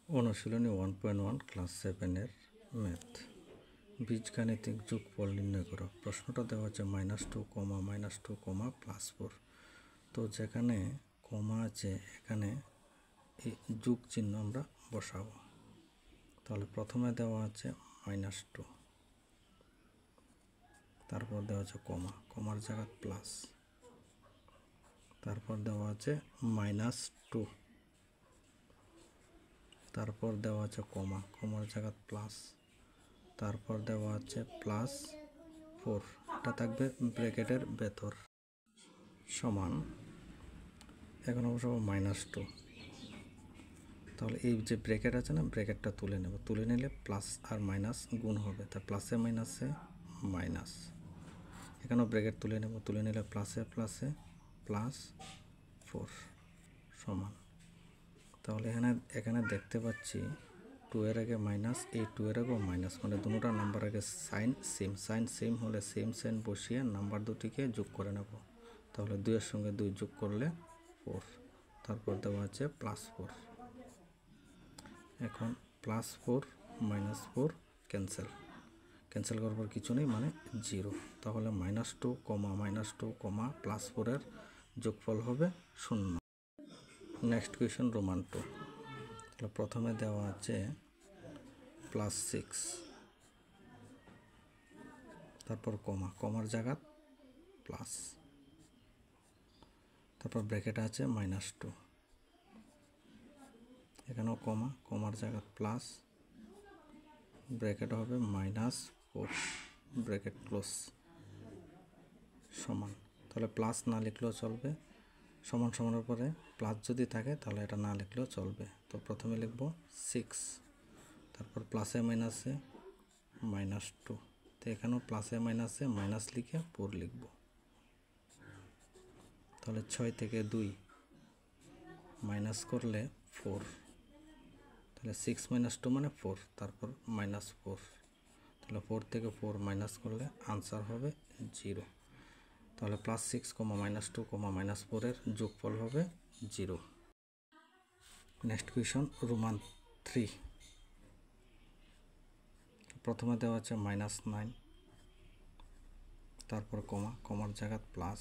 অনুশীলনী 1.1 class 7-এর math বীজগাণিতিক যোগফল নির্ণয় করো। প্রশ্নটা দেওয়া আছে -2, -2, +4। তো যেখানে কমা আছে এখানে এই যোগ চিহ্ন আমরা বসাবো। তাহলে প্রথমে দেওয়া আছে -2, তারপর দেওয়া আছে কমা, কমার জায়গায় প্লাস, তারপর দেওয়া আছে -2, তারপর দেওয়া আছে কমা, কমার জায়গায় প্লাস, তারপর দেওয়া আছে +4, এটা থাকবে ব্র্যাকেটের ভেতর, সমান এখন অবশ্য -2। তাহলে এই যে ব্র্যাকেট আছে না, ব্র্যাকেটটা তুলে নেব, তুলে নিলে প্লাস আর মাইনাস গুণ হবে, তাই প্লাসে মাইনাসে মাইনাস, এখানেও ব্র্যাকেট তুলে নেব, তুলে নিলে প্লাসে প্লাসে +4 সমান। তাহলে এখানে দেখতে পাচ্ছি 2 এর আগে মাইনাস, এই 2 এর আগেও মাইনাস, মানে দুটোটা নাম্বার আগে সাইন সেম হলে সেম সাইন বসিয়ে নাম্বার দুটিকে যোগ করে নেব। তাহলে 2 এর সঙ্গে 2 যোগ করলে 4, তারপর দেওয়া আছে +4। এখন +4 -4 ক্যান্সেল করবার কিছু নেই, মানে 0। তাহলে -2, -2, +4 এর যোগফল হবে 0। Next question Roman 2। তাহলে প্রথমে দেওয়া আছে +6, তারপর কমা, কমার জায়গা প্লাস, তারপর ব্র্যাকেট আছে -2, এখানেও কমা, কমার জায়গা প্লাস, ব্র্যাকেট হবে -4, ব্র্যাকেট ক্লোজ, সমান। তাহলে প্লাস না লিখলেও চলবে, সমান সমানের পরে প্লাস যদি থাকে তাহলে এটা না লিখলেও চলবে। তো প্রথমে লিখব 6, তারপর প্লাসে মাইনাসে -2, তো এখানেও প্লাসে মাইনাসে মাইনাস লিখে 4 লিখব। তাহলে 6 থেকে 2 মাইনাস করলে 4, তাহলে 6 - 2 মানে 4, তারপর -4, তাহলে 4 থেকে 4 মাইনাস করলে আনসার হবে 0। তাহলে +6, -2, -4 এর যোগফল হবে 0। Next question Roman 3। প্রথমে দেওয়া আছে -9, তারপর কমা, কমার জায়গা প্লাস,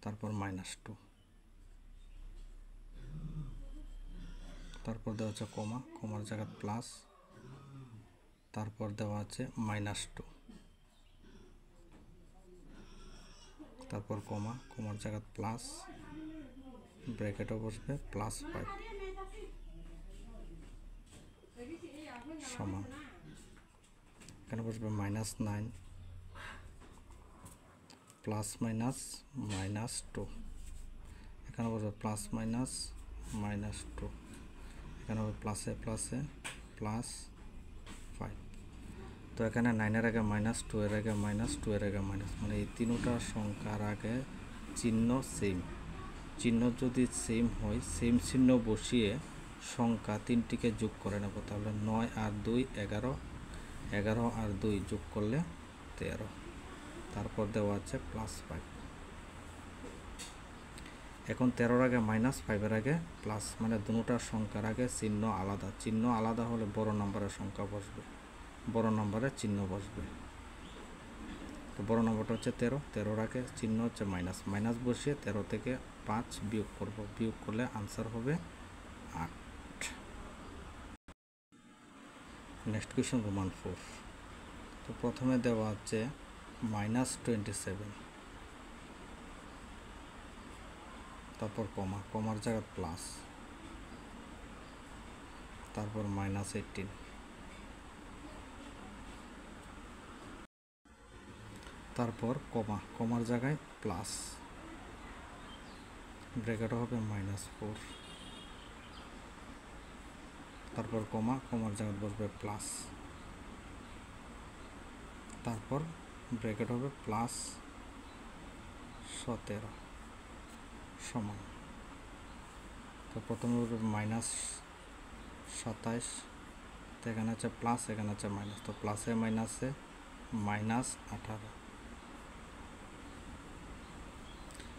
তারপর -2, তারপর দেওয়া আছে কমা, কমার জায়গা প্লাস, তারপর দেওয়া আছে -2, তারপর কমা, কমার জায়গা প্লাস, ব্র্যাকেটও বসবে +5 সমান, এখানে বসবে -9 +-2, এখানে বসবে +-2, এখানে হবে প্লাসে প্লাসে +5। তো এখানে 9 এর আগে -2, এর আগে -2, এর আগে মাইনাস, মানে এই তিনটা সংখ্যার আগে চিহ্ন সেম, চিহ্ন যদি সেম হয় সেম চিহ্ন বসিয়ে সংখ্যা তিনটিকে যোগ করে নেব। তাহলে 9 আর 2 11, 11 আর 2 যোগ করলে 13, তারপর দেওয়া আছে +5। এখন 13-এর আগে -5, এর আগে প্লাস, মানে দুটোটা সংখ্যার আগে চিহ্ন আলাদা, চিহ্ন আলাদা হলে বড় নম্বরের সংখ্যা বসবে, বড় নম্বরের চিহ্ন বসবে। তো বড় নম্বরটা হচ্ছে 13, 13-এর আগে চিহ্ন হচ্ছে মাইনাস বসিয়ে 13 থেকে 5 বিয়োগ করব, বিয়োগ করলে আনসার হবে 8। Next question Roman 4। তো প্রথমে দেওয়া আছে -27, তারপর কমা, কমার জায়গা প্লাস, তারপর -18, তারপর কমা, কমার জায়গায় প্লাস, ব্র্যাকেট হবে -4, তারপর কমা, কমার জায়গায় বসবে প্লাস, তারপর ব্র্যাকেট হবে +17 সমান। তো প্রথমে হবে -27, তো এখানে আছে প্লাস, এখানে আছে মাইনাস, তো প্লাসে মাইনাসে -18,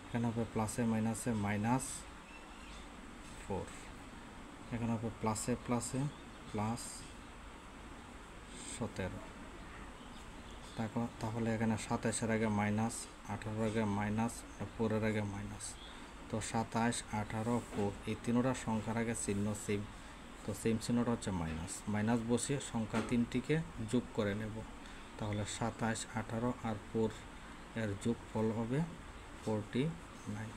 এখানে হবে প্লাসে মাইনাসে -4, এখানে হবে প্লাসে প্লাসে প্লাস 17। তাহলে এখানে 27-এর আগে মাইনাস, 18-এর আগে মাইনাস, 4-এর আগে মাইনাস। তো 27, 18, 4 এই তিনোটা সংখ্যার আগে চিহ্ন সেম, তো সেম চিহ্নটা হচ্ছে মাইনাস। মাইনাস বসিয়ে সংখ্যা তিনটিকে যোগ করে নেব। তাহলে 27, 18 আর 4 এর যোগফল হবে 49।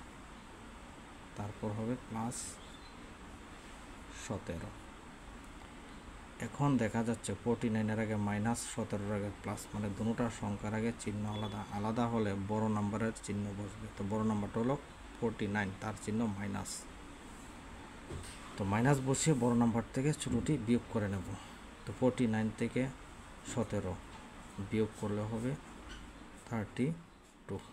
তারপর হবে প্লাস 17। এখন দেখা যাচ্ছে 49-এর আগে মাইনাস, 17-এর আগে প্লাস, মানে দুটোটা সংখ্যার আগে চিহ্ন আলাদা। আলাদা হলে বড় নাম্বারের চিহ্ন বসবে। তো বড় নাম্বারটা হলো 49, তার চিহ্ন মাইনাস। তো মাইনাস বসিয়ে বড় নাম্বার থেকে ছোটোটি বিয়োগ করে নেব। তো 49 থেকে 17 বিয়োগ করলে হবে 32।